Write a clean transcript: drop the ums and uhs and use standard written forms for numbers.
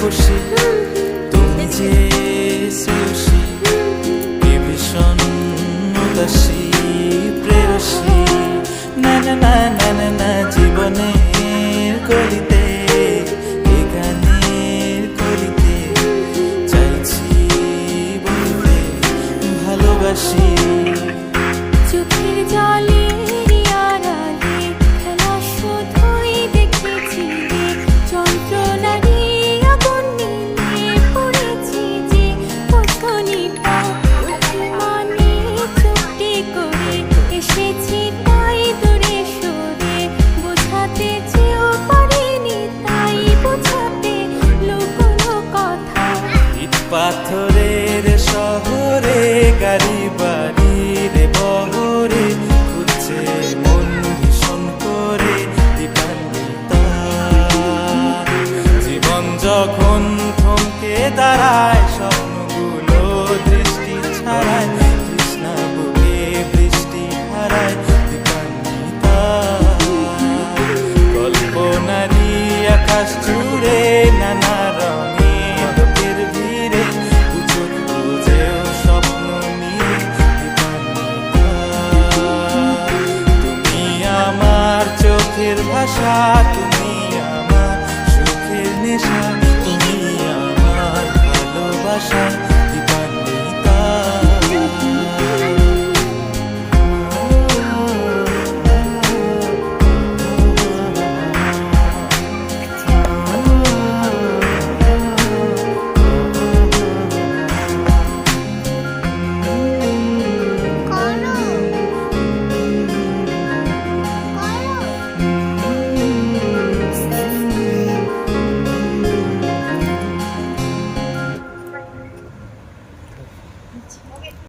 রূপসী তুমি যে শ্রেয়সী কি ভীষণ উদাসী প্রেয়সী না না না না না না জীবনের কলিতে এই গানের কলিতে চাইছি বলতে ভালোবাসি চোখের জলে আড়ালে খেলা শুধুই দেখেছি যন্ত্রণারই আগুন নিয়ে পড়েছি যে পছনিটা মানে চুপটি করে এসেছি তাই দূরে সরে বোঝাতে চেয়েও পারিনি তাই বোঝাতে লুকোনো কথা ইট পাথরের শহরে গাড়ি বাড়ির বহরে খুঁজছে মন ভীষণ করে দীপান্বিতা জীবন যখন থমকে দাঁড়ায় স্বপ্নগুলো দৃষ্টি ছাড়ায় তৃষ্ণা বুকে বৃষ্টি হারায় দীপান্বিতা কল্পনারি আকাশ জুড়ে নানা রঙের লোকের ভিড়ে পুজোর খুঁজেও স্বপ্ন নিয়ে দীপান্বিতা তুমি আমার চোখের ভাষা তুমি আমার সুখের নেশা তুমি আমার ভালোবাসা